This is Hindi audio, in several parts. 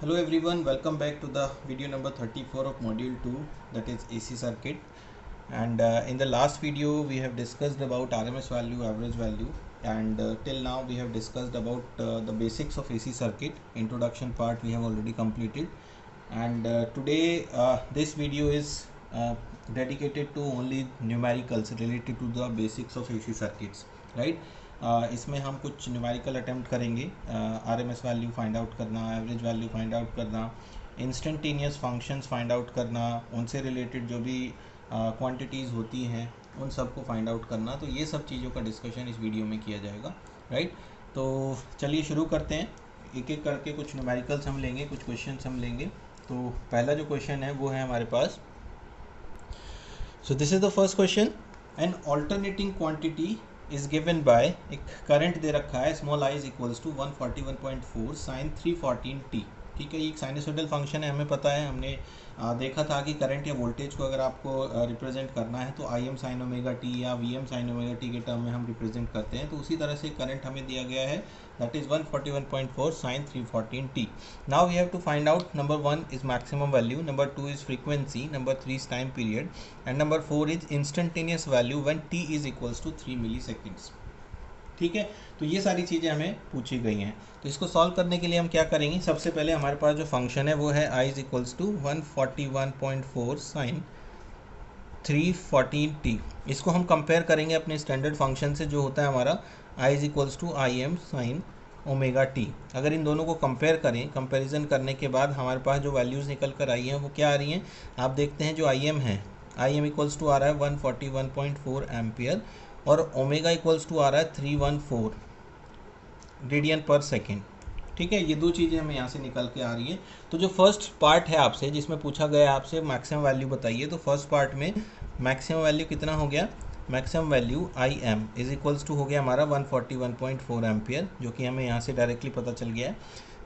Hello everyone, welcome back to the video number 34 of module 2, that is AC circuit. And in the last video we have discussed about RMS value, average value, and till now we have discussed about the basics of AC circuit. Introduction part we have already completed, and today this video is dedicated to only numericals related to the basics of AC circuits, right? इसमें हम कुछ न्यूमेरिकल अटेम्प्ट करेंगे, आरएमएस वैल्यू फाइंड आउट करना, एवरेज वैल्यू फाइंड आउट करना, इंस्टेंटेनियस फंक्शंस फाइंड आउट करना, उनसे रिलेटेड जो भी क्वांटिटीज़ होती हैं उन सब को फाइंड आउट करना। तो ये सब चीज़ों का डिस्कशन इस वीडियो में किया जाएगा, राइट? तो चलिए शुरू करते हैं, एक एक करके कुछ न्यूमेरिकल्स हम लेंगे, कुछ क्वेश्चंस हम लेंगे। तो पहला जो क्वेश्चन है वो है हमारे पास, so this is the first question. An alternating quantity is given by, एक करंट दे रखा है, small I is equals to 141.4 sine 314 T. ठीक है, ये एक साइनसोइडल फंक्शन है, हमें पता है, हमने देखा था कि करंट या वोल्टेज को अगर आपको रिप्रेजेंट करना है तो I M sine omega T या V M sine omega T के टर्म में हम रिप्रेजेंट करते हैं। तो उसी तरह से करंट हमें दिया गया है, that is 141.4 sine 314 t. Now we have to find out, number 1 is maximum value, number 2 is frequency, number 3 is time period, and number 4 is instantaneous value when t is equals to 3 milliseconds. ठीक है, तो ये सारी चीज़ें हमें पूछी गई हैं। तो इसको सॉल्व करने के लिए हम क्या करेंगे, सबसे पहले हमारे पास जो फंक्शन है वो है I is equals to 141.4 sine 314 T. इसको हम कंपेयर करेंगे अपने स्टैंडर्ड फंक्शन से जो होता है हमारा I is equals to I M sine omega T. अगर इन दोनों को कंपेयर करें, कंपेरिजन करने के बाद हमारे पास जो वैल्यूज़ निकल कर आई हैं वो क्या आ रही हैं, आप देखते हैं। जो आई एम है, आई एम इक्वल्स टू आ रहा है 141.4 एम्पियर, और ओमेगा इक्वल्स टू आ रहा है 314 रेडियन पर सेकेंड। ठीक है, ये दो चीज़ें हमें यहाँ से निकल के आ रही हैं। तो जो फर्स्ट पार्ट है आपसे, जिसमें पूछा गया है आपसे मैक्सिमम वैल्यू बताइए, तो फर्स्ट पार्ट में मैक्सिमम वैल्यू कितना हो गया, maximum value I M is equals to हो गया हमारा 141.4 एम्पियर, जो कि हमें यहाँ से डायरेक्टली पता चल गया है।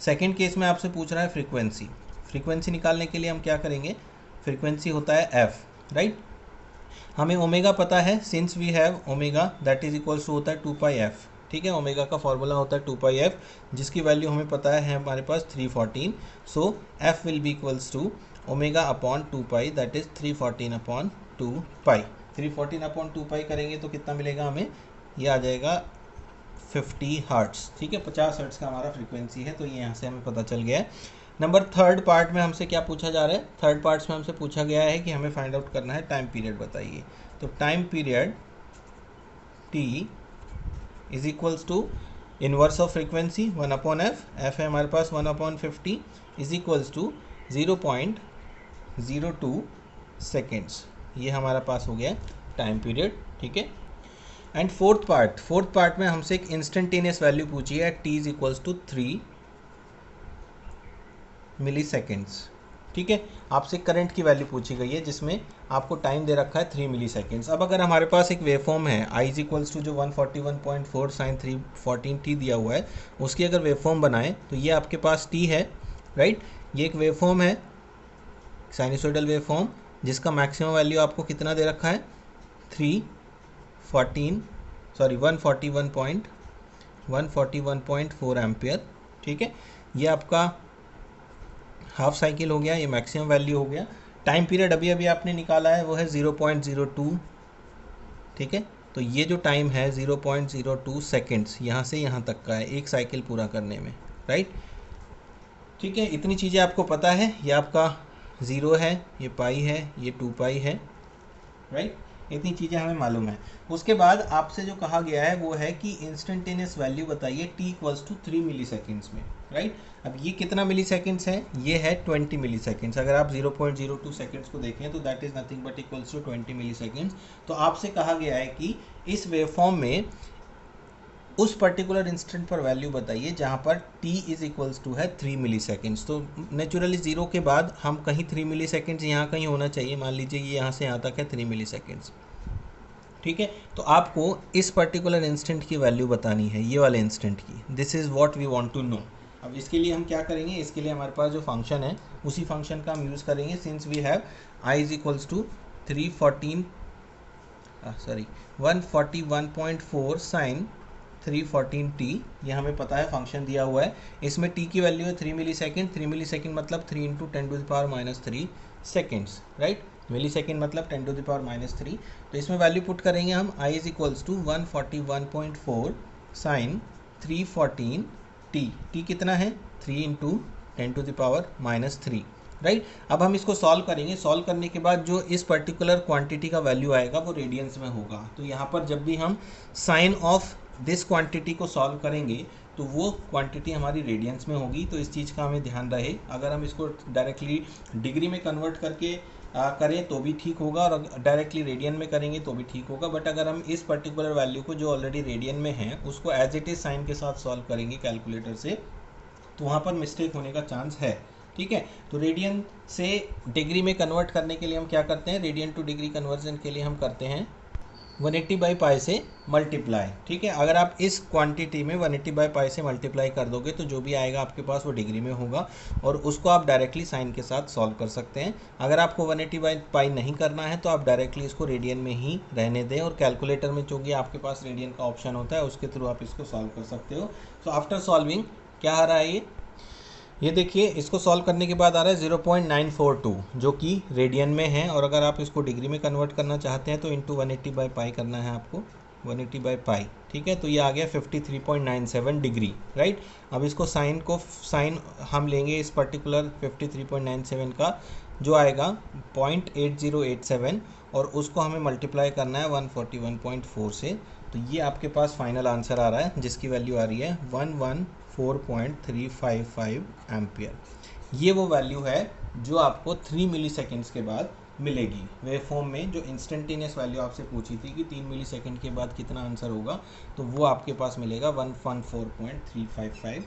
सेकेंड केस में आपसे पूछ रहा है फ्रीक्वेंसी। फ्रीक्वेंसी निकालने के लिए हम क्या करेंगे, फ्रीक्वेंसी होता है एफ, राइट? हमें ओमेगा पता है, since we have omega that is equals to होता है 2 पाई एफ। ठीक है, ओमेगा का फॉर्मूला होता है 2 पाई एफ, जिसकी वैल्यू हमें पता है हमारे पास 314। So F will be equals to omega upon 2 pi, that is 314 upon 2 pi. 314 upon 2 pi करेंगे तो कितना मिलेगा हमें, ये आ जाएगा 50 हर्ट्स। ठीक है, 50 हर्ट्स का हमारा फ्रीक्वेंसी है, तो ये यहाँ से हमें पता चल गया है। नंबर थर्ड पार्ट में हमसे क्या पूछा जा रहा है, थर्ड पार्ट्स में हमसे पूछा गया है कि हमें फाइंड आउट करना है टाइम पीरियड बताइए। तो time period T is equals to inverse of frequency 1 upon F, F है हमारे पास 1 upon 50 is equals to 0.02 seconds. ये हमारा पास हो गया टाइम पीरियड। ठीक है, एंड फोर्थ पार्ट में हमसे एक इंस्टेंटेनियस वैल्यू पूछी है, T is equals to 3 milliseconds. ठीक है, आपसे करंट की वैल्यू पूछी गई है जिसमें आपको टाइम दे रखा है 3 मिली सेकेंड्स। अब अगर हमारे पास एक वेवफॉर्म है आई इज इक्वल्स टू जो 141.4 साइन 314 टी दिया हुआ है, उसकी अगर वेवफॉर्म बनाएं तो ये आपके पास टी है, राइट? ये एक वेवफॉर्म है, साइनसोइडल वेवफॉर्म, जिसका मैक्सिमम वैल्यू आपको कितना दे रखा है, 141.4 एम्पियर। ठीक है, ये आपका हाफ साइकिल हो गया, ये मैक्सिमम वैल्यू हो गया। टाइम पीरियड अभी अभी आपने निकाला है वो है 0.02। ठीक है, तो ये जो टाइम है 0.02 सेकेंड्स, यहाँ से यहाँ तक का है एक साइकिल पूरा करने में, राइट? ठीक है, इतनी चीज़ें आपको पता है, ये आपका 0 है, ये पाई है, ये 2 पाई है, राइट? इतनी चीज़ें हमें मालूम है। उसके बाद आपसे जो कहा गया है वो है कि इंस्टेंटेनियस वैल्यू बताइए T equals to 3 milliseconds में, राइट? अब ये कितना मिली सेकेंड्स है, ये है 20 मिली सेकेंड्स। अगर आप 0.02 सेकेंड्स को देखें तो that is nothing but equals to 20 milliseconds. तो आपसे कहा गया है कि इस वेवफॉर्म में उस पर्टिकुलर इंस्टेंट पर वैल्यू बताइए जहाँ पर t इज इक्वल्स टू है 3 मिली सेकेंड्स। तो नेचुरली 0 के बाद हम कहीं 3 मिली सेकेंड्स यहाँ कहीं होना चाहिए, मान लीजिए ये यहाँ से यहाँ तक है 3 मिली सेकेंड्स। ठीक है, तो आपको इस पर्टिकुलर इंस्टेंट की वैल्यू बतानी है, ये वाले इंस्टेंट की। This is what we want to know. अब इसके लिए हम क्या करेंगे, इसके लिए हमारे पास जो फंक्शन है उसी फंक्शन का हम यूज़ करेंगे। Since we have I is equals to 141.4 sine 314t, ये हमें पता है फंक्शन दिया हुआ है। इसमें t की वैल्यू है 3 मिली सेकेंड, 3 मिली सेकेंड मतलब 3 into 10⁻³ seconds, right. Millisecond मतलब 10⁻³ तो इसमें वैल्यू पुट करेंगे हम, i is equals to 141.4 sine 314t, t कितना है 3 इंटू 10⁻³ राइट। अब हम इसको सॉल्व करेंगे, सॉल्व करने के बाद जो इस पर्टिकुलर क्वांटिटी का वैल्यू आएगा वो रेडियंस में होगा। तो यहाँ पर जब भी हम साइन ऑफ दिस क्वांटिटी को सॉल्व करेंगे तो वो क्वांटिटी हमारी रेडियंस में होगी। तो इस चीज़ का हमें ध्यान रहे, अगर हम इसको डायरेक्टली डिग्री में कन्वर्ट करके करें तो भी ठीक होगा, और डायरेक्टली रेडियन में करेंगे तो भी ठीक होगा। बट अगर हम इस पर्टिकुलर वैल्यू को जो ऑलरेडी रेडियन में है उसको एज इट इज़ साइन के साथ सॉल्व करेंगे कैलकुलेटर से, तो वहाँ पर मिस्टेक होने का चांस है, ठीक है। तो रेडियन से डिग्री में कन्वर्ट करने के लिए हम क्या करते हैं, रेडियन टू डिग्री कन्वर्जन के लिए हम करते हैं 180/π से मल्टीप्लाई, ठीक है। अगर आप इस क्वांटिटी में 180/π से मल्टीप्लाई कर दोगे तो जो भी आएगा आपके पास वो डिग्री में होगा, और उसको आप डायरेक्टली साइन के साथ सॉल्व कर सकते हैं। अगर आपको 180/π नहीं करना है तो आप डायरेक्टली इसको रेडियन में ही रहने दें, और कैलकुलेटर में चूँकि आपके पास रेडियन का ऑप्शन होता है उसके थ्रू आप इसको सॉल्व कर सकते हो। सो आफ्टर सॉल्विंग क्या आ रहा है ये देखिए, इसको सॉल्व करने के बाद आ रहा है 0.942 जो कि रेडियन में है, और अगर आप इसको डिग्री में कन्वर्ट करना चाहते हैं तो इंटू 180/π करना है आपको, 180/π, ठीक है। तो ये आ गया 53.97 डिग्री, राइट। अब इसको साइन हम लेंगे इस पर्टिकुलर 53.97 का जो आएगा 0.8087, और उसको हमें मल्टीप्लाई करना है 141.4 से। तो ये आपके पास फाइनल आंसर आ रहा है जिसकी वैल्यू आ रही है 114.355 एम्पियर। ये वो वैल्यू है जो आपको 3 मिली सेकेंड्स के बाद मिलेगी वेव फॉर्म में। जो इंस्टेंटेनियस वैल्यू आपसे पूछी थी कि 3 मिली सेकेंड के बाद कितना आंसर होगा, तो वो आपके पास मिलेगा 114.355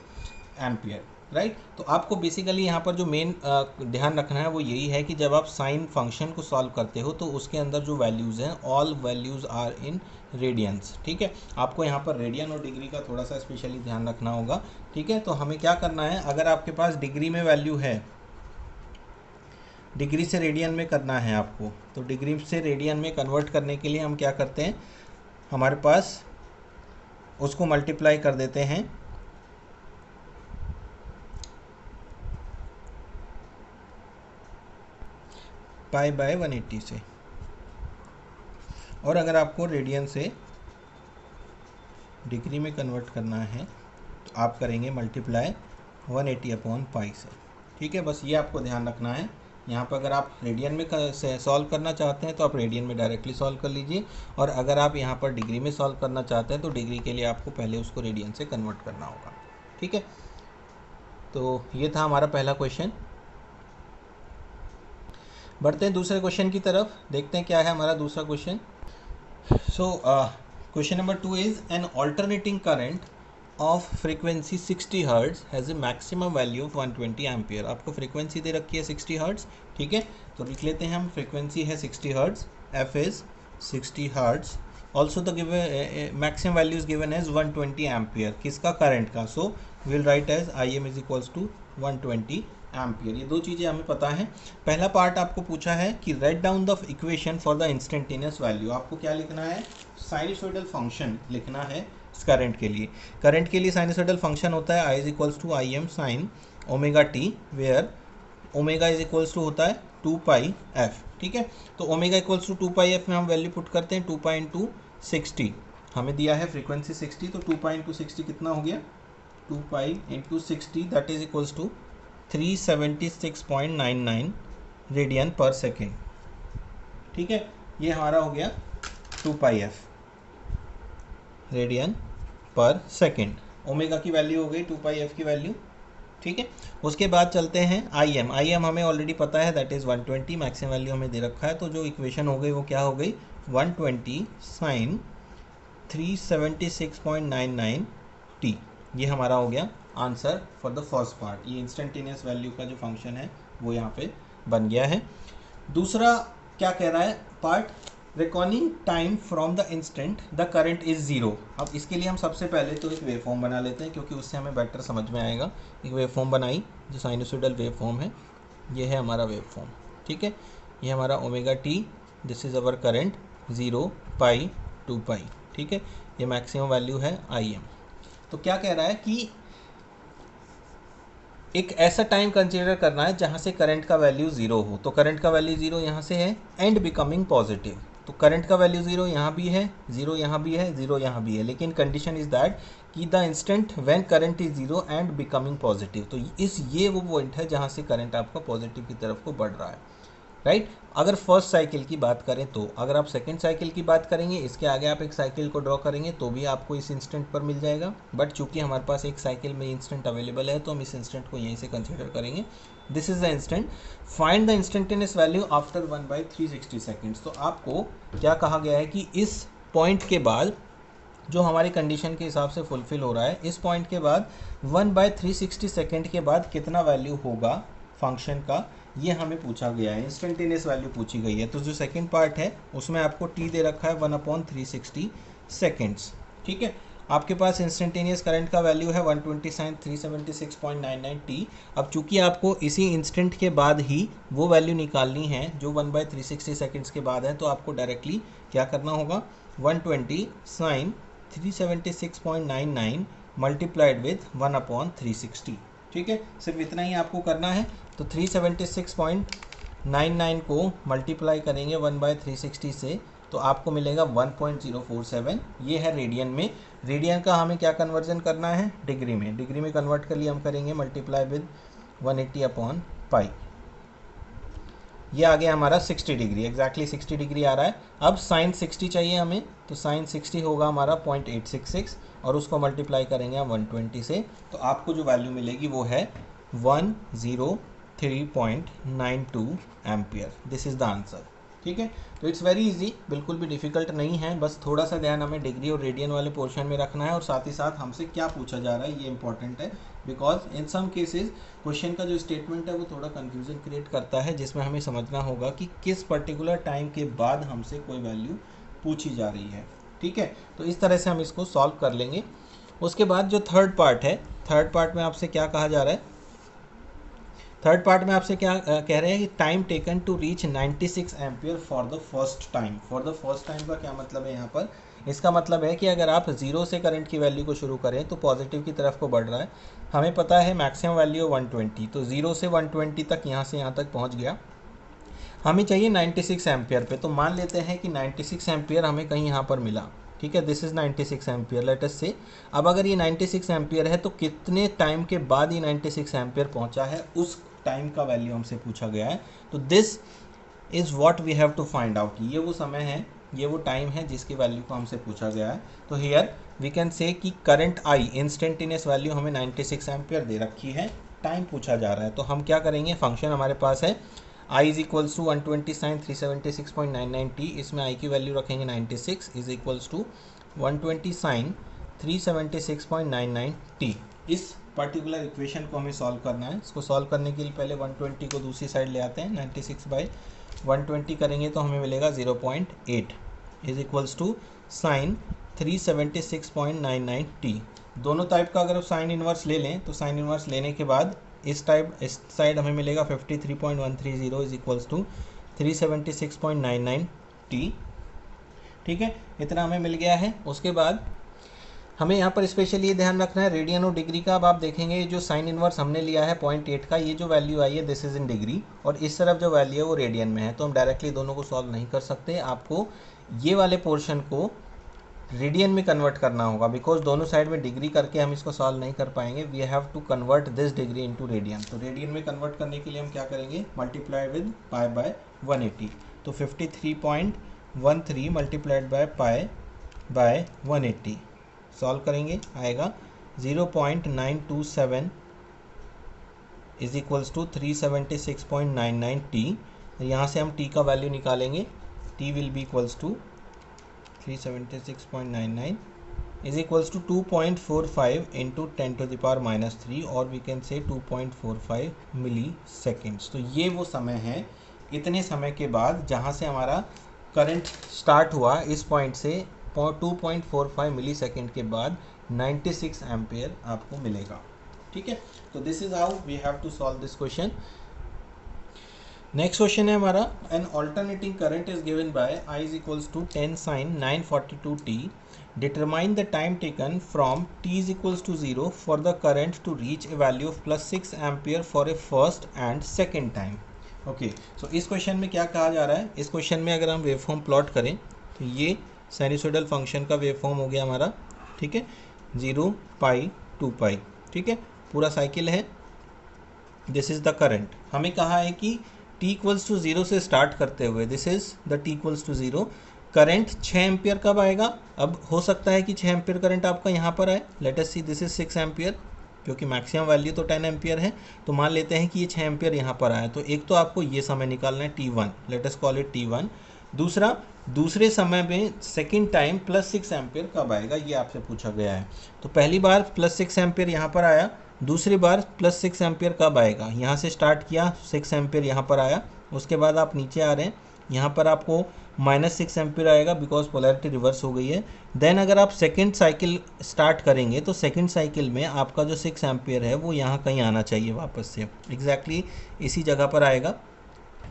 एम्पियर, राइट। तो आपको बेसिकली यहाँ पर जो मेन ध्यान रखना है वो यही है कि जब आप साइन फंक्शन को सॉल्व करते हो तो उसके अंदर जो वैल्यूज़ हैं all values are in radians, ठीक है। आपको यहाँ पर रेडियन और डिग्री का थोड़ा सा स्पेशली ध्यान रखना होगा, ठीक है। तो हमें क्या करना है, अगर आपके पास डिग्री में वैल्यू है, डिग्री से रेडियन में करना है आपको, तो डिग्री से रेडियन में कन्वर्ट करने के लिए हम क्या करते हैं, हमारे पास उसको मल्टीप्लाई कर देते हैं π/180 से, और अगर आपको रेडियन से डिग्री में कन्वर्ट करना है तो आप करेंगे मल्टीप्लाई 180/π से, ठीक है। बस ये आपको ध्यान रखना है। यहाँ पर अगर आप रेडियन में सॉल्व करना चाहते हैं तो आप रेडियन में डायरेक्टली सॉल्व कर लीजिए, और अगर आप यहाँ पर डिग्री में सॉल्व करना चाहते हैं तो डिग्री के लिए आपको पहले उसको रेडियन से कन्वर्ट करना होगा, ठीक है। तो ये था हमारा पहला क्वेश्चन। बढ़ते हैं दूसरे क्वेश्चन की तरफ, देखते हैं क्या है हमारा दूसरा question. So question number 2 is an alternating current of frequency 60 hertz has a maximum value of 120 ampere. आपको फ्रीक्वेंसी दे रखी है 60 हर्ट्ज, ठीक है। तो लिख लेते हैं हम, फ्रीक्वेंसी है 60 hertz, F is 60 hertz, also the given maximum value is given as 120 ampere, किसका, करंट का। So will write as I M is equals to 120 ampere. ये दो चीज़ें हमें पता है। पहला पार्ट आपको पूछा है कि write down the equation for the instantaneous value. आपको क्या लिखना है, साइनसोइडल फंक्शन लिखना है इस करंट के लिए। करंट के लिए साइनसोइडल फंक्शन होता है I is equals to I M sine omega T, where omega is equals to होता है 2πf, ठीक है। तो ओमेगा इक्वल्स टू 2πf में हम वैल्यू पुट करते हैं 2π इंटू 60, हमें दिया है फ्रीक्वेंसी 60, तो 2π इंटू 60 कितना हो गया, 2π into 60 that is equals to 376.99 radian per second, ठीक है। ये हमारा हो गया 2πf radian per second. Omega की वैल्यू हो गई 2πf की वैल्यू, ठीक है। उसके बाद चलते हैं आई एम हमें ऑलरेडी पता है दैट इज़ 120, मैक्सिमम वैल्यू हमें दे रखा है। तो जो इक्वेशन हो गई वो क्या हो गई, 120 साइन 376.99 टी। ये हमारा हो गया answer for the first part. ये इंस्टेंटेनियस वैल्यू का जो फंक्शन है वो यहाँ पे बन गया है। दूसरा क्या कह रहा है part, recording time from the instant the current is zero. अब इसके लिए हम सबसे पहले तो एक वेव फॉर्म बना लेते हैं क्योंकि उससे हमें बेटर समझ में आएगा। एक वेव फॉर्म बनाई जो साइनसोइडल वेव फॉर्म है, ये है हमारा वेव फॉर्म, ठीक है। ये हमारा omega T, this is our current 0 π 2π, ठीक है। ये मैक्सिमम वैल्यू है आई एम। तो क्या कह रहा है कि एक ऐसा टाइम कंसीडर करना है जहाँ से करंट का वैल्यू ज़ीरो हो। तो करंट का वैल्यू ज़ीरो यहाँ से है एंड बिकमिंग पॉजिटिव। तो करंट का वैल्यू ज़ीरो यहाँ भी है, ज़ीरो यहाँ भी है, ज़ीरो यहाँ भी है, लेकिन कंडीशन इज़ दैट कि the instant when current is zero and becoming positive. तो ये वो पॉइंट है जहाँ से करंट आपका पॉजिटिव की तरफ को बढ़ रहा है, राइट। अगर फर्स्ट साइकिल की बात करें तो, अगर आप सेकंड साइकिल की बात करेंगे, इसके आगे आप एक साइकिल को ड्रॉ करेंगे तो भी आपको इस इंस्टेंट पर मिल जाएगा, बट चूंकि हमारे पास एक साइकिल में इंस्टेंट अवेलेबल है तो हम इस इंस्टेंट को यहीं से कंसीडर करेंगे। This is the instant, find the instantaneous value after 1/360 seconds. तो आपको क्या कहा गया है कि इस पॉइंट के बाद जो हमारी कंडीशन के हिसाब से फुलफिल हो रहा है, इस पॉइंट के बाद 1/360 सेकेंड के बाद कितना वैल्यू होगा फंक्शन का, ये हमें पूछा गया है। इंस्टेंटेनियस वैल्यू पूछी गई है। तो जो सेकंड पार्ट है उसमें आपको टी दे रखा है 1/360 सेकेंड्स, ठीक है। आपके पास इंस्टेंटेनियस करंट का वैल्यू है 120 sin 376.99 टी। अब चूंकि आपको इसी इंस्टेंट के बाद ही वो वैल्यू निकालनी है जो 1/360 सेकेंड्स के बाद है, तो आपको डायरेक्टली क्या करना होगा, 120 sin 376.99 मल्टीप्लाइड विथ 1/360, ठीक है। सिर्फ इतना ही आपको करना है। तो 376.99 को मल्टीप्लाई करेंगे 1/360 से तो आपको मिलेगा 1.047। ये है रेडियन में। रेडियन का हमें क्या कन्वर्जन करना है, डिग्री में। डिग्री में कन्वर्ट कर लिए हम करेंगे मल्टीप्लाई विद 180/पाई। ये आ गया हमारा 60 डिग्री, एग्जैक्टली 60 डिग्री आ रहा है। अब साइन 60 चाहिए हमें, तो साइन 60 होगा हमारा 0.866 और उसको मल्टीप्लाई करेंगे हम 120 से, तो आपको जो वैल्यू मिलेगी वो है 103.92 ampere. This is the answer, ठीक है। तो इट्स वेरी इजी, बिल्कुल भी डिफिकल्ट नहीं है, बस थोड़ा सा ध्यान हमें डिग्री और रेडियन वाले पोर्शन में रखना है और साथ ही साथ हमसे क्या पूछा जा रहा है ये इंपॉर्टेंट है, because in some cases question का जो स्टेटमेंट है वो थोड़ा कंफ्यूजन क्रिएट करता है, जिसमें हमें समझना होगा कि किस पर्टिकुलर टाइम के बाद हमसे कोई वैल्यू पूछी जा रही है, ठीक है। तो इस तरह से हम इसको सॉल्व कर लेंगे। उसके बाद जो थर्ड पार्ट है, थर्ड पार्ट में आपसे क्या कहा जा रहा है, थर्ड पार्ट में आपसे क्या कह रहे हैं कि time taken to reach 96 ampere for the first time. For the first time का क्या मतलब है यहाँ पर, इसका मतलब है कि अगर आप जीरो से करंट की वैल्यू को शुरू करें तो पॉजिटिव की तरफ को बढ़ रहा है। हमें पता है मैक्सिमम वैल्यू 120, तो 0 से 120 तक यहाँ से यहाँ तक पहुँच गया। हमें चाहिए 96 एम्पियर पे, तो मान लेते हैं कि 96 एम्पियर हमें कहीं यहाँ पर मिला, ठीक है। This is 96 ampere, let us से। अब अगर ये 96 एम्पियर है तो कितने टाइम के बाद ये 96 एम्पियर पहुँचा है, उस टाइम का वैल्यू हमसे पूछा गया है। तो this is what we have to find out. ये वो समय है, ये वो टाइम है जिसकी वैल्यू को हमसे पूछा गया है। तो हियर वी कैन से कि करंट आई इंस्टेंटेनियस वैल्यू हमें 96 एम्पियर दे रखी है, टाइम पूछा जा रहा है। तो हम क्या करेंगे, फंक्शन हमारे पास है i is equals to 120 sin 376.99 T, इसमें i की वैल्यू रखेंगे 96 is equals to 120 sin 376.99 T. इस पर्टिकुलर इक्वेशन को हमें सॉल्व करना है। इसको सॉल्व करने के लिए पहले 120 को दूसरी साइड ले आते हैं, 96/120 करेंगे तो हमें मिलेगा 0.8 is equals to sine 376.99 T. दोनों टाइप का अगर साइन इनवर्स ले लें तो साइन इनवर्स लेने के बाद इस साइड हमें मिलेगा 53.130 इज इक्वल्स टू 376.99 टी, ठीक है। इतना हमें मिल गया है। उसके बाद हमें यहाँ पर स्पेशली ये ध्यान रखना है रेडियन और डिग्री का। अब आप देखेंगे जो साइन इनवर्स हमने लिया है 0.8 का, ये जो वैल्यू आई है दिस इज़ इन डिग्री, और इस तरफ जो वैल्यू है वो रेडियन में है। तो हम डायरेक्टली दोनों को सॉल्व नहीं कर सकते, आपको ये वाले पोर्शन को रेडियन में कन्वर्ट करना होगा, बिकॉज दोनों साइड में डिग्री करके हम इसको सॉल्व नहीं कर पाएंगे। We have to convert this degree into radian. तो रेडियन में कन्वर्ट करने के लिए हम क्या करेंगे, मल्टीप्लाई विद पाई बाय 180। तो 53.13 multiplied by pi by 180 solve करेंगे, आएगा 0.927 इज इक्वल्स टू 376.99 टी। यहाँ से हम टी का वैल्यू निकालेंगे, T will be equals to 376.99 is equals to 2.45 into 10 to the power minus 3 और we can say 2.45 milliseconds. तो ये वो समय है, इतने समय के बाद जहाँ से हमारा करंट स्टार्ट हुआ, इस पॉइंट से 2.45 मिली सेकेंड के बाद 96 एम्पियर आपको मिलेगा, ठीक है। तो this is how we have to solve this question. Next question है हमारा, an alternating current is given by I is equals to 10 sin 942 T determine the time taken from t is equals to 0 for the current to reach a value of +6 ampere for a first and second time. Okay, so इस क्वेश्चन में क्या कहा जा रहा है, इस क्वेश्चन में अगर हम वेव फॉर्म प्लॉट करें तो ये साइनसोइडल फंक्शन का वेव फॉर्म हो गया हमारा, ठीक है, 0 पाई 2 पाई, ठीक है, पूरा साइकिल है। दिस इज द करंट, हमें कहा है कि t इक्वल्स टू 0 से स्टार्ट करते हुए, this is the t equals to 0, current 6 ampere कब आएगा। अब हो सकता है कि 6 एम्पियर करंट आपका यहाँ पर आए, let us see this is 6 ampere, क्योंकि मैक्सिमम वैल्यू तो 10 एम्पियर है, तो मान लेते हैं कि ये 6 एम्पियर यहाँ पर आया। तो एक तो आपको ये समय निकालना है t1, let us call it t1। दूसरा, दूसरे समय में सेकेंड टाइम +6 एम्पियर कब आएगा, ये आपसे पूछा गया है। तो पहली बार +6 एम्पियर यहाँ पर आया, दूसरी बार +6 एम्पियर कब आएगा, यहाँ से स्टार्ट किया, 6 एम्पियर यहाँ पर आया, उसके बाद आप नीचे आ रहे हैं, यहाँ पर आपको -6 एम्पियर आएगा बिकॉज पोलैरिटी रिवर्स हो गई है। देन अगर आप सेकेंड साइकिल स्टार्ट करेंगे तो सेकेंड साइकिल में आपका जो 6 एम्पियर है वो यहाँ कहीं आना चाहिए वापस से, एग्जैक्टली इसी जगह पर आएगा,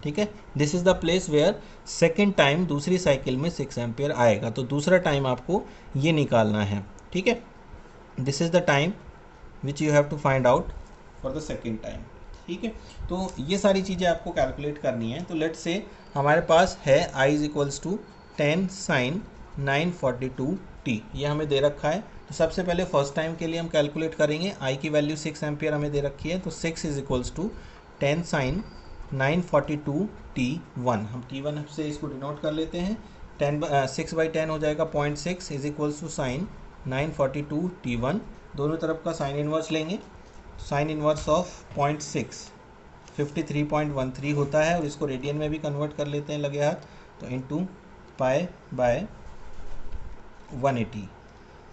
ठीक है। This is the place where second time दूसरी साइकिल में 6 एम्पियर आएगा, तो दूसरा टाइम आपको ये निकालना है, ठीक है। This is the time which you have to find out for the second time, ठीक है। तो ये सारी चीज़ें आपको कैलकुलेट करनी है। तो लेट्स से हमारे पास है i is equals to 10 sin 942t, ये हमें दे रखा है। तो सबसे पहले फर्स्ट टाइम के लिए हम कैलकुलेट करेंगे, i की वैल्यू 6 एम्पियर हमें दे रखी है, तो 6 is equals to 10 sin 942t1, हम t1 से इसको डिनोट कर लेते हैं, 6/10 हो जाएगा 0.6 is equals to sign 942t1, दोनों तरफ का साइन इनवर्स लेंगे, साइन इनवर्स ऑफ 0.6 53.13 होता है, और इसको रेडियन में भी कन्वर्ट कर लेते हैं लगे हाथ, तो इंटू पाई बाय 180,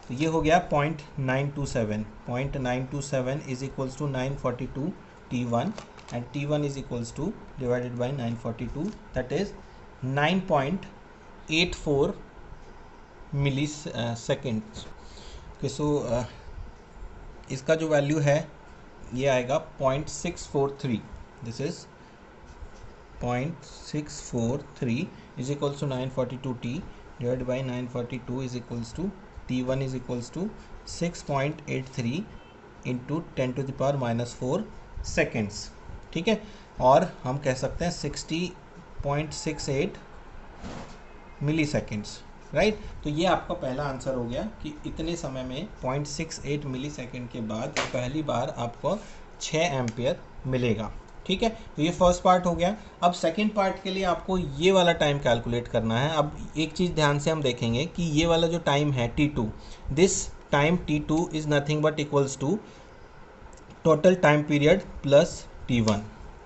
तो ये हो गया 0.927, 0.927 is equals to 942t1 and t1 is equals to divided by 942, that is 9.84 milliseconds. Okay, so इसका जो वैल्यू है ये आएगा 0.643, this is 0.643 is equals to 942t divide by 942 is equals to t1 is equals to 6.83 into 10⁻⁻4 seconds, ठीक है। और हम कह सकते हैं 60.68 मिली सेकेंड्स, राइट। तो ये आपका पहला आंसर हो गया कि इतने समय में 0.68 मिली सेकेंड के बाद पहली बार आपको 6 एम्पियर मिलेगा, ठीक है। तो ये फर्स्ट पार्ट हो गया। अब सेकंड पार्ट के लिए आपको ये वाला टाइम कैलकुलेट करना है। अब एक चीज़ ध्यान से हम देखेंगे कि ये वाला जो टाइम है t2, this time t2 is nothing but equals to total time period plus t1।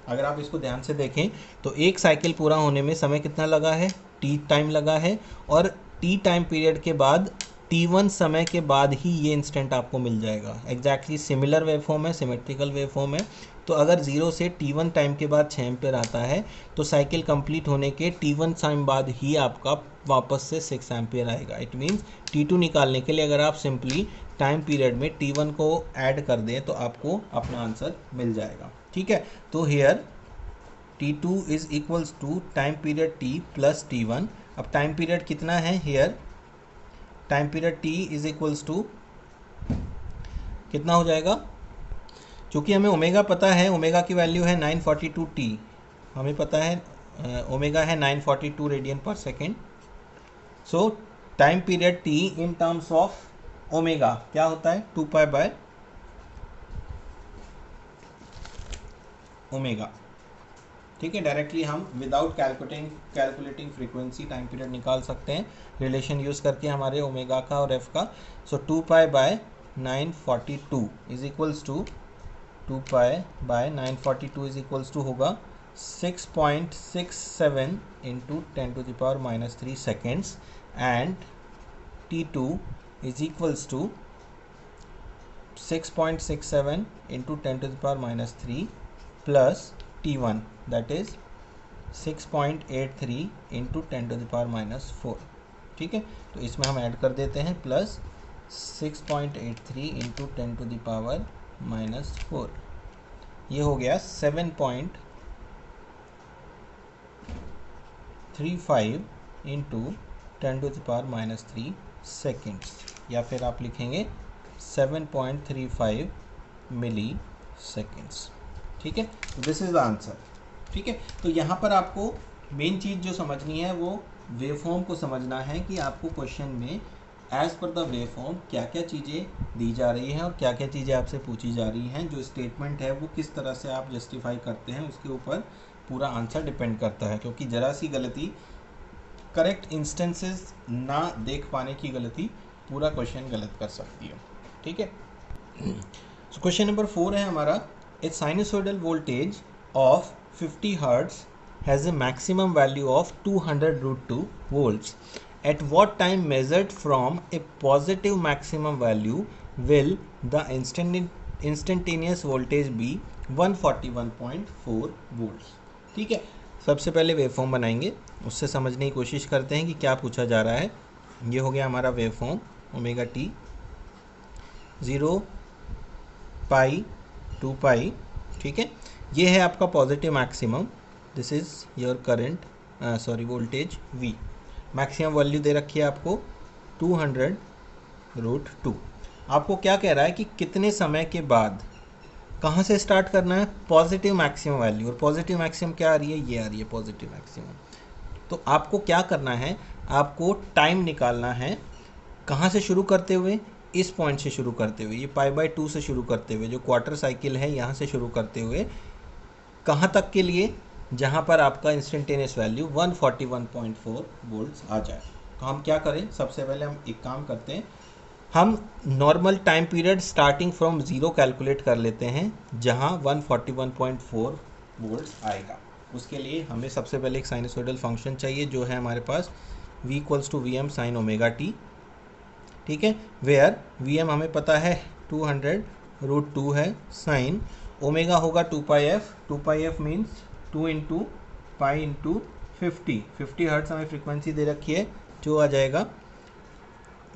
अगर आप इसको ध्यान से देखें तो एक साइकिल पूरा होने में समय कितना लगा है, t टाइम लगा है, और t टाइम पीरियड के बाद t1 समय के बाद ही ये इंस्टेंट आपको मिल जाएगा। एग्जैक्टली सिमिलर वेवफॉर्म है, सिमेट्रिकल वेवफॉर्म है। तो अगर 0 से t1 टाइम के बाद 6 एम्पियर आता है तो साइकिल कंप्लीट होने के t1 टाइम बाद ही आपका वापस से 6 एम्पियर आएगा। इट मीन्स t2 निकालने के लिए अगर आप सिंपली टाइम पीरियड में t1 को ऐड कर दें तो आपको अपना आंसर मिल जाएगा, ठीक है। तो here t2 is equals to time period t plus t1। अब टाइम पीरियड कितना है, here time period t is equals to कितना हो जाएगा, क्योंकि हमें ओमेगा पता है, ओमेगा की वैल्यू है 942t, हमें पता है ओमेगा है 942 radian per second. So time period t in terms of omega क्या होता है, 2 पाई बाय ओमेगा, ठीक है। डायरेक्टली हम without calculating frequency time period निकाल सकते हैं रिलेशन यूज़ करके हमारे ओमेगा का और एफ का। So 2 pi by 942 is equals to 2 pi by 942 is equals to होगा 6.67 into 10⁻³ seconds, and t2 is equals to 6.67 into 10⁻³ plus t1 that is 6.83 into 10⁻⁴, ठीक है। तो इसमें हम ऐड कर देते हैं प्लस 6.83 इंटू 10⁻⁴, ये हो गया 7.35 इंटू 10⁻³ सेकेंड्स, या फिर आप लिखेंगे 7.35 मिली सेकेंड्स। ठीक है, दिस इज द आंसर। ठीक है, तो यहाँ पर आपको मेन चीज़ जो समझनी है वो वेवफॉर्म को समझना है कि आपको क्वेश्चन में एज पर द वेवफॉर्म क्या क्या चीज़ें दी जा रही हैं और क्या क्या चीज़ें आपसे पूछी जा रही हैं, जो स्टेटमेंट है वो किस तरह से आप जस्टिफाई करते हैं, उसके ऊपर पूरा आंसर डिपेंड करता है। क्योंकि ज़रा सी गलती, करेक्ट इंस्टेंसेस ना देख पाने की गलती पूरा क्वेश्चन गलत कर सकती है। ठीक है, सो क्वेश्चन नंबर 4 है हमारा, a sinusoidal voltage of 50 hertz has a maximum value of 200√2 volts. At what time measured from a positive maximum value will the instantaneous voltage be 141.4 volts? ठीक है, सबसे पहले वेवफॉर्म बनाएंगे, उससे समझने की कोशिश करते हैं कि क्या पूछा जा रहा है। ये हो गया हमारा waveform omega T 0 pi 2 pi. ठीक है, ये है आपका positive maximum, this is your current voltage V। Maximum value दे रखी है आपको 200√2। आपको क्या कह रहा है कि कितने समय के बाद, कहाँ से स्टार्ट करना है, पॉजिटिव मैक्सिमम वैल्यू। और पॉजिटिव मैक्सिमम क्या आ रही है, ये आ रही है पॉजिटिव मैक्सिमम। तो आपको क्या करना है, आपको टाइम निकालना है, कहाँ से शुरू करते हुए, इस पॉइंट से शुरू करते हुए, ये π/2 से शुरू करते हुए, जो क्वार्टर साइकिल है यहाँ से शुरू करते हुए कहाँ तक के लिए, जहाँ पर आपका इंस्टेंटेनियस वैल्यू 141.4 वोल्ट्स आ जाए। तो हम क्या करें, सबसे पहले हम एक काम करते हैं, हम normal time period starting from 0 calculate कर लेते हैं, जहाँ 141.4 वोल्ट्स आएगा। उसके लिए हमें सबसे पहले एक साइनसोइडल फंक्शन चाहिए, जो है हमारे पास v = Vm sin omega T. ठीक है, वेयर Vm हमें पता है 200√2 है, साइन ओमेगा होगा 2πf। 2πf मीन्स 2 × पाई × 50 हर्ट्ज हमें फ्रीक्वेंसी दे रखी है, जो आ जाएगा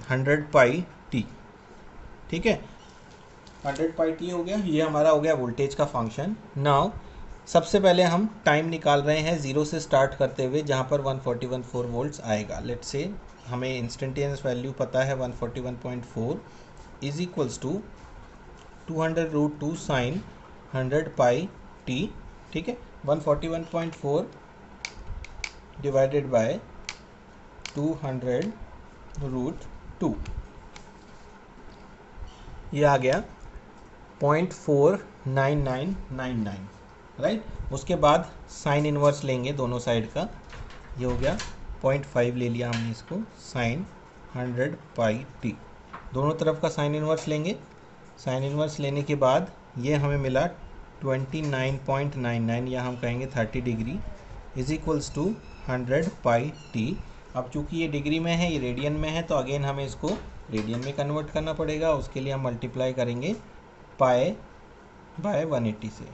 100πt। ठीक है, 100πt हो गया, ये हमारा हो गया वोल्टेज का फंक्शन। नाउ सबसे पहले हम टाइम निकाल रहे हैं 0 से स्टार्ट करते हुए, जहाँ पर 141.4 वोल्ट्स आएगा। लेट्स से हमें इंस्टेंटेनियस वैल्यू पता है 141.4 is equals to 200√2 sign 100πt। ठीक है, 141.4 डिवाइडेड बाय 200√2, ये आ गया 0.49999, राइट। उसके बाद साइन इनवर्स लेंगे दोनों साइड का, ये हो गया 0.5 ले लिया हमने इसको, साइन 100πt। दोनों तरफ का साइन इनवर्स लेंगे, साइन इनवर्स लेने के बाद ये हमें मिला 29.99, या हम कहेंगे 30 degree, is equals to 100πt। अब चूंकि ये डिग्री में है, ये रेडियन में है, तो अगेन हमें इसको रेडियन में कन्वर्ट करना पड़ेगा। उसके लिए हम मल्टीप्लाई करेंगे π/180 से,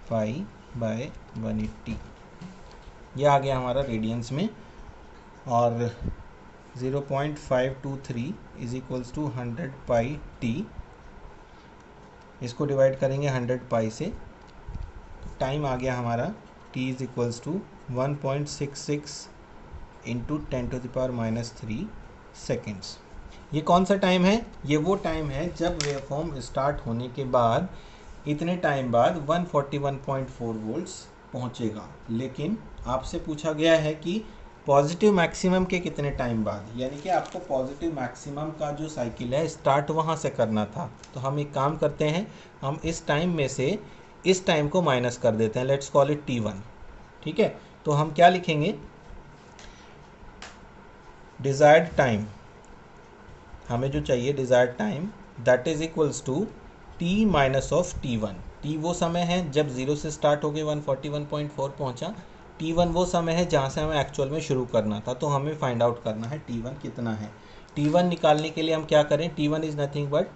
π/180, ये आ गया हमारा रेडियंस में। और 0.523 इज इक्वल्स टू 100πt, इसको डिवाइड करेंगे 100π से, तो टाइम आ गया हमारा t is equals to 1.66 × 10⁻³ seconds. ये कौन सा टाइम है, ये वो टाइम है जब वेवफॉर्म स्टार्ट होने के बाद इतने टाइम बाद 141.4 वोल्ट्स पहुंचेगा। लेकिन आपसे पूछा गया है कि पॉजिटिव मैक्सिमम के कितने टाइम बाद, यानी कि आपको पॉजिटिव मैक्सिमम का जो साइकिल है स्टार्ट वहाँ से करना था। तो हम एक काम करते हैं, हम इस टाइम में से इस टाइम को माइनस कर देते हैं, लेट्स कॉल इट t1। ठीक है, तो हम क्या लिखेंगे, डिज़ायर्ड टाइम, हमें जो चाहिए desired time, that is equals to t minus of t1। t वो समय है जब 0 से स्टार्ट हो गए 141.4 पहुंचा, t1 वो समय है जहां से हमें एक्चुअल में शुरू करना था। तो हमें फाइंड आउट करना है t1 कितना है। t1 निकालने के लिए हम क्या करें, t1 is nothing but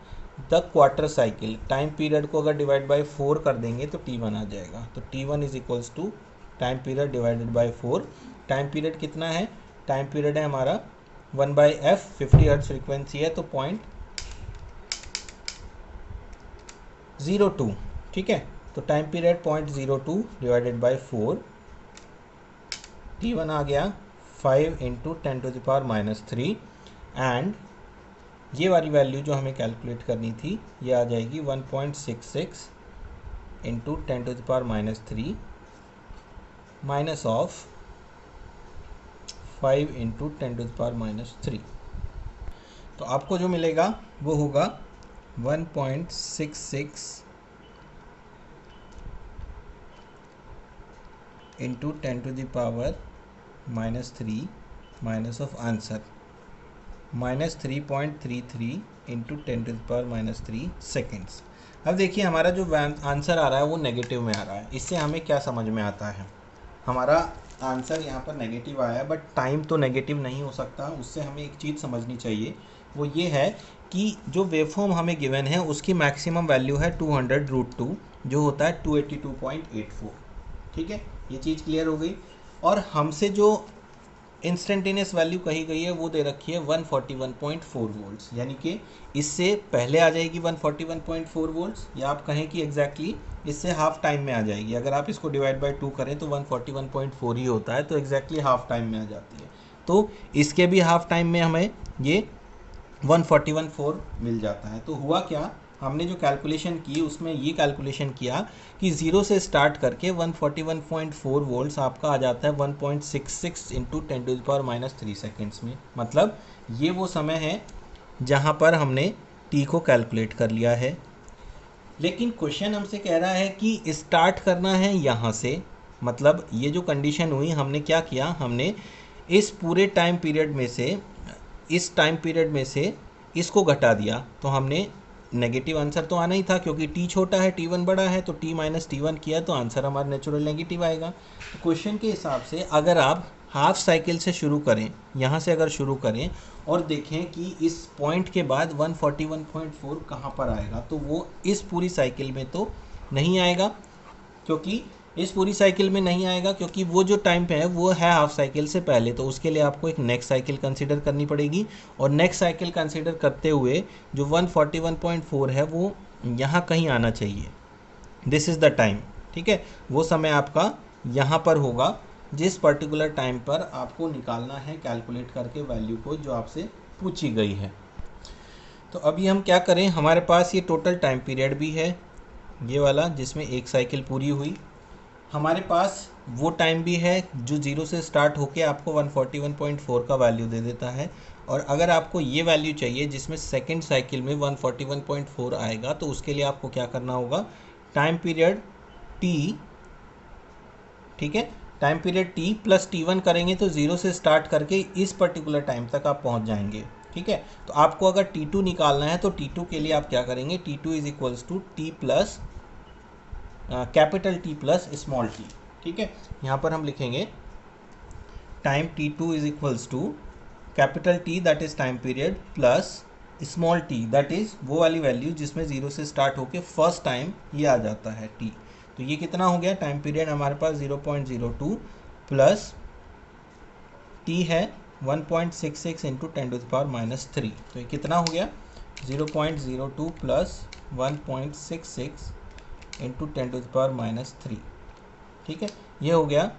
the quarter cycle. Time period को अगर डिवाइड बाय 4 कर देंगे तो t1 आ जाएगा। तो t1 is equals to time period divided by 4। Time period कितना है, टाइम पीरियड है हमारा 1/f, 50 हर्ट्ज फ्रीक्वेंसी है, तो 0.02। ठीक है, तो time period 0.02 divided by 4, t1 आ गया 5 इंटू 10⁻³ एंड ये वाली वैल्यू जो हमें कैलकुलेट करनी थी ये आ जाएगी 1.66 इंटू 10⁻³ माइनस ऑफ 5 इंटू 10⁻³। तो आपको जो मिलेगा वो होगा 1.66 into 10⁻³ minus of answer -3.33 into 10⁻³ seconds. अब देखिए हमारा जो आंसर आ रहा है वो नेगेटिव में आ रहा है। इससे हमें क्या समझ में आता है, हमारा आंसर यहाँ पर नेगेटिव आया बट टाइम तो नेगेटिव नहीं हो सकता। उससे हमें एक चीज़ समझनी चाहिए, वो ये है कि जो वेवफॉर्म हमें गिवन है उसकी मैक्सिमम वैल्यू है 200√2 जो होता है 282.84। ठीक है, ये चीज़ क्लियर हो गई। और हमसे जो इंस्टेंटेनियस वैल्यू कही गई है वो दे रखी है 141.4 वोल्ट्स, यानी कि इससे पहले आ जाएगी 141.4 वोल्ट्स, या आप कहें कि एग्जैक्टली इससे हाफ टाइम में आ जाएगी। अगर आप इसको डिवाइड बाय 2 करें तो 141.4 ही होता है, तो एग्जैक्टली हाफ टाइम में आ जाती है। तो इसके भी हाफ टाइम में हमें ये 141.4 मिल जाता है। तो हुआ क्या, हमने जो कैलकुलेशन की उसमें ये कैलकुलेशन किया कि 0 से स्टार्ट करके 141.4 वोल्ट्स आपका आ जाता है 1.66 इंटू 10⁻³ सेकेंड्स में। मतलब ये वो समय है जहाँ पर हमने टी को कैलकुलेट कर लिया है। लेकिन क्वेश्चन हमसे कह रहा है कि स्टार्ट करना है यहाँ से। मतलब ये जो कंडीशन हुई, हमने क्या किया, हमने इस पूरे टाइम पीरियड में से इसको घटा दिया। तो हमने नेगेटिव आंसर तो आना ही था क्योंकि टी छोटा है T1 बड़ा है, तो T माइनस T1 किया तो आंसर हमारा नेचुरल नेगेटिव आएगा। तो क्वेश्चन के हिसाब से अगर आप हाफ साइकिल से शुरू करें, यहाँ से अगर शुरू करें और देखें कि इस पॉइंट के बाद 141.4 कहाँ पर आएगा, तो वो इस पूरी साइकिल में तो नहीं आएगा, क्योंकि इस पूरी साइकिल में नहीं आएगा क्योंकि वो जो टाइम पे है वो है हाफ साइकिल से पहले। तो उसके लिए आपको एक नेक्स्ट साइकिल कंसीडर करनी पड़ेगी, और नेक्स्ट साइकिल कंसीडर करते हुए जो 141.4 है वो यहाँ कहीं आना चाहिए। This is the time. ठीक है, वो समय आपका यहाँ पर होगा जिस पर्टिकुलर टाइम पर आपको निकालना है कैलकुलेट करके वैल्यू को जो आपसे पूछी गई है। तो अभी हम क्या करें, हमारे पास ये टोटल टाइम पीरियड भी है ये वाला जिसमें एक साइकिल पूरी हुई। हमारे पास वो टाइम भी है जो 0 से स्टार्ट होके आपको 141.4 का वैल्यू दे देता है। और अगर आपको ये वैल्यू चाहिए जिसमें सेकंड साइकिल में 141.4 आएगा, तो उसके लिए आपको क्या करना होगा, टाइम पीरियड t, ठीक है, time period t plus T1 करेंगे तो 0 से स्टार्ट करके इस पर्टिकुलर टाइम तक आप पहुंच जाएंगे। ठीक है, तो आपको अगर T2 निकालना है तो T2 के लिए आप क्या करेंगे, T2 is equals to T plus capital T plus small t। ठीक है, यहाँ पर हम लिखेंगे time T2 is equals to capital T that is time period plus small t that is वो वाली वैल्यू जिसमें 0 से स्टार्ट होके फर्स्ट टाइम ये आ जाता है t। तो ये कितना हो गया, टाइम पीरियड हमारे पास 0.02 प्लस t है 1.66 इंटू 10⁻³ तो ये कितना हो गया, 0.02 प्लस 1.66 इंटू 10⁻³। ठीक है, ये हो गया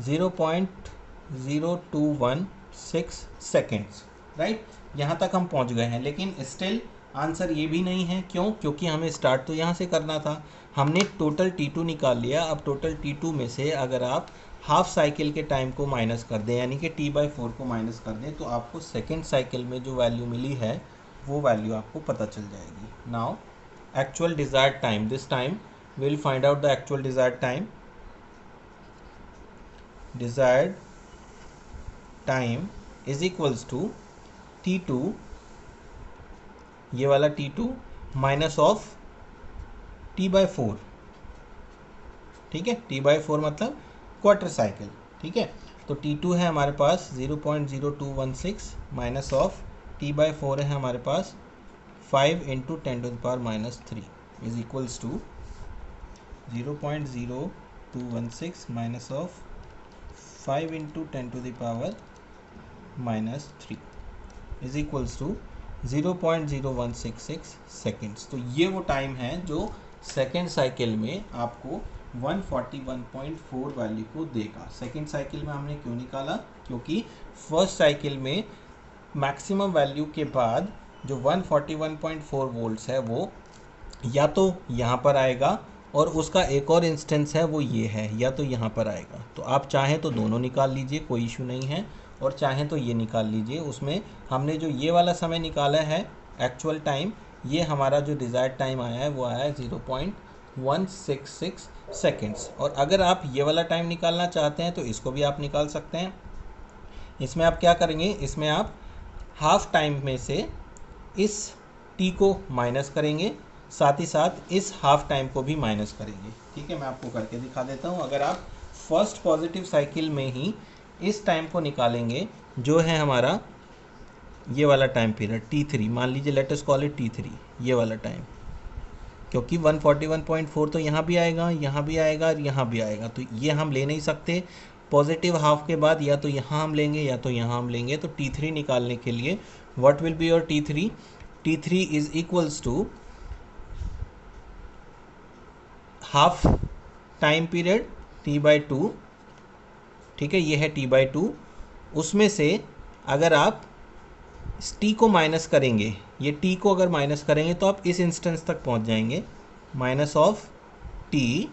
0.0216 सेकेंड्स। राइट, यहाँ तक हम पहुँच गए हैं। लेकिन स्टिल आंसर ये भी नहीं है, क्यों, क्योंकि हमें स्टार्ट तो यहाँ से करना था। हमने टोटल T2 निकाल लिया। अब टोटल T2 में से अगर आप हाफ साइकिल के टाइम को माइनस कर दें, यानी कि T/4 को माइनस कर दें, तो आपको सेकेंड साइकिल में जो वैल्यू मिली है वो वैल्यू आपको पता चल जाएगी। Now actual desired time, this time we will find out the actual desired time is equals to T2, ये वाला T2 माइनस ऑफ T/4। ठीक है, T/4 मतलब क्वार्टर साइकिल। ठीक है, तो T2 है हमारे पास 0.0216 माइनस ऑफ T/4 है हमारे पास 5 into 10⁻³ is equals to 0.0216 minus of 5 into 10⁻³ is equals to 0.0166 seconds. तो ये वो टाइम है जो सेकेंड साइकिल में आपको 141.4 वैल्यू को देगा। सेकेंड साइकिल में हमने क्यों निकाला, क्योंकि फर्स्ट साइकिल में मैक्सिमम वैल्यू के बाद जो 141.4 वोल्ट्स है वो या तो यहाँ पर आएगा और उसका एक और इंस्टेंस है वो ये है, या तो यहाँ पर आएगा। तो आप चाहें तो दोनों निकाल लीजिए, कोई इशू नहीं है, और चाहें तो ये निकाल लीजिए। उसमें हमने जो ये वाला समय निकाला है एक्चुअल टाइम, ये हमारा जो डिज़ायर्ड टाइम आया है वो आया है 0.166 सेकेंड्स। और अगर आप ये वाला टाइम निकालना चाहते हैं तो इसको भी आप निकाल सकते हैं। इसमें आप क्या करेंगे, इसमें आप हाफ टाइम में से इस t को माइनस करेंगे, साथ ही साथ इस हाफ टाइम को भी माइनस करेंगे। ठीक है, मैं आपको करके दिखा देता हूँ। अगर आप फर्स्ट पॉजिटिव साइकिल में ही इस टाइम को निकालेंगे जो है हमारा ये वाला टाइम पीरियड t3, मान लीजिए let us call it t3, ये वाला टाइम, क्योंकि 141.4 तो यहाँ भी आएगा, यहाँ भी आएगा और यहाँ भी आएगा, तो ये हम ले नहीं सकते। पॉजिटिव हाफ के बाद या तो यहाँ हम लेंगे या तो यहाँ हम लेंगे। तो t3 निकालने के लिए what will be your t3? t3 is equals to half time period t/2। ठीक है, ये है t/2। उसमें से अगर आप इस t को माइनस करेंगे, ये t को अगर माइनस करेंगे तो आप इस इंस्टेंस तक पहुंच जाएंगे, माइनस ऑफ t,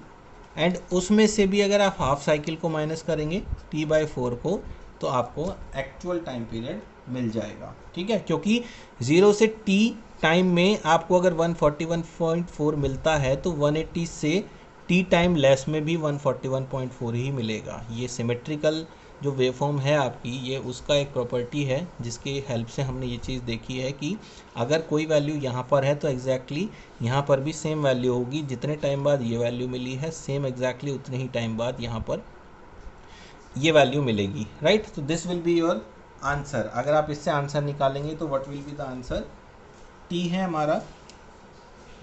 एंड उसमें से भी अगर आप हाफ साइकिल को माइनस करेंगे t/4 को, तो आपको एक्चुअल टाइम पीरियड मिल जाएगा। ठीक है, क्योंकि 0 से t टाइम में आपको अगर 141.4 मिलता है तो 180 से t टाइम लेस में भी 141.4 ही मिलेगा। ये सिमेट्रिकल जो वेवफॉर्म है आपकी, ये उसका एक प्रॉपर्टी है जिसके हेल्प से हमने ये चीज़ देखी है कि अगर कोई वैल्यू यहाँ पर है तो एग्जैक्टली यहाँ पर भी सेम वैल्यू होगी। जितने टाइम बाद ये वैल्यू मिली है, सेम एग्जैक्टली उतने ही टाइम बाद यहाँ पर ये वैल्यू मिलेगी, राइट। तो this will be your answer. अगर आप इससे आंसर निकालेंगे तो what will be the answer? t है हमारा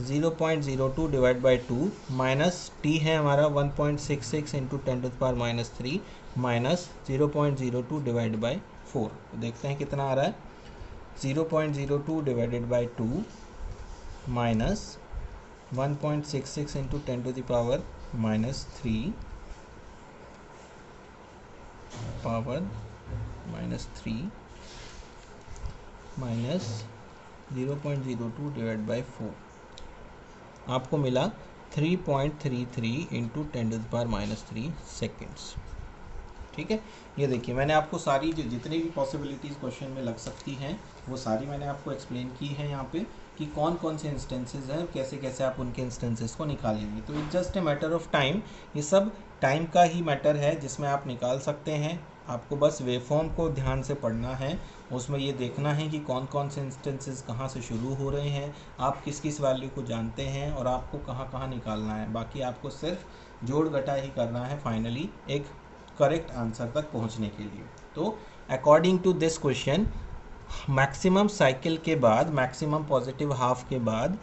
0.02 डिवाइड बाई 2 माइनस t है हमारा 1.66 इंटू 10⁻³ माइनस 0.02 डिवाइड बाई 4। तो देखते हैं कितना आ रहा है। 0.02 divided by 2 minus 1.66 into 10⁻³ power -3 minus 0.02 divide by 4, आपको मिला 3.33 इंटू 10⁻³ सेकेंड्स। ठीक है, ये देखिए मैंने आपको सारी जितनी भी पॉसिबिलिटीज़ क्वेश्चन में लग सकती हैं वो सारी मैंने आपको एक्सप्लेन की है यहाँ पे, कि कौन कौन से इंस्टेंसेस हैं और कैसे कैसे आप उनके इंस्टेंसेस को निकालेंगे। तो it's just a matter of time, ये सब टाइम का ही मैटर है जिसमें आप निकाल सकते हैं। आपको बस वेवफॉर्म को ध्यान से पढ़ना है, उसमें ये देखना है कि कौन कौन से इंस्टेंसेस कहाँ से शुरू हो रहे हैं, आप किस किस वैल्यू को जानते हैं और आपको कहाँ कहाँ निकालना है। बाकी आपको सिर्फ जोड़ घटा ही करना है फाइनली एक करेक्ट आंसर तक पहुँचने के लिए। तो according to this question, maximum cycle के बाद, मैक्सिमम पॉजिटिव हाफ के बाद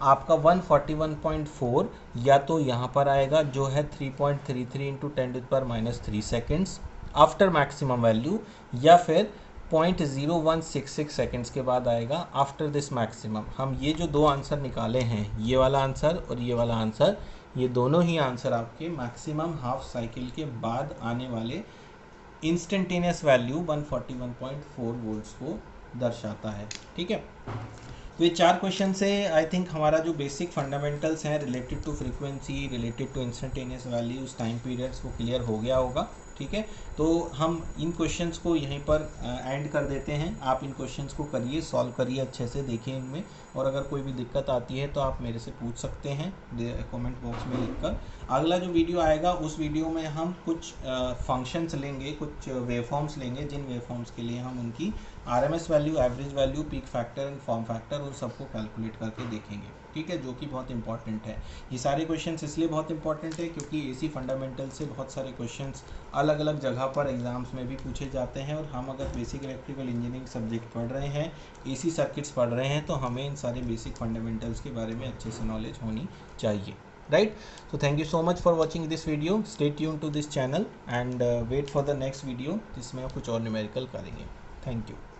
आपका 141.4 या तो यहाँ पर आएगा जो है 3.33 into 10⁻³ seconds after maximum value, या फिर 0.0166 सेकेंड्स के बाद आएगा आफ्टर दिस मैक्सिमम। हम ये जो दो आंसर निकाले हैं, ये वाला आंसर और ये वाला आंसर, ये दोनों ही आंसर आपके मैक्सिमम हाफ साइकिल के बाद आने वाले इंस्टेंटेनियस वैल्यू 141.4 वोल्ट्स को दर्शाता है। ठीक है, तो ये 4 क्वेश्चन से आई थिंक हमारा जो बेसिक फंडामेंटल्स हैं related to frequency, related to instantaneous values, time periods, वो क्लियर हो गया होगा। ठीक है, तो हम इन क्वेश्चंस को यहीं पर एंड कर देते हैं। आप इन क्वेश्चंस को करिए, सॉल्व करिए, अच्छे से देखिए इनमें, और अगर कोई भी दिक्कत आती है तो आप मेरे से पूछ सकते हैं कमेंट बॉक्स में लिखकर। अगला जो वीडियो आएगा उस वीडियो में हम कुछ फंक्शंस लेंगे, कुछ वेवफॉर्म्स लेंगे, जिन वेवफॉर्म्स के लिए हम उनकी RMS value, average value, peak factor and form factor उन सबको कैलकुलेट करके देखेंगे। ठीक है, जो कि बहुत इंपॉर्टेंट है। ये सारे क्वेश्चंस इसलिए बहुत इंपॉर्टेंट है क्योंकि AC फंडामेंटल से बहुत सारे क्वेश्चंस अलग अलग जगह पर एग्जाम्स में भी पूछे जाते हैं, और हम अगर बेसिक इलेक्ट्रिकल इंजीनियरिंग सब्जेक्ट पढ़ रहे हैं, AC सर्किट्स पढ़ रहे हैं, तो हमें इन सारे बेसिक फंडामेंटल्स के बारे में अच्छे से नॉलेज होनी चाहिए, right? So thank you so much for watching this video. Stay tuned to this channel and wait for the next video जिसमें हम कुछ और न्यूमेरिकल करेंगे। Thank you.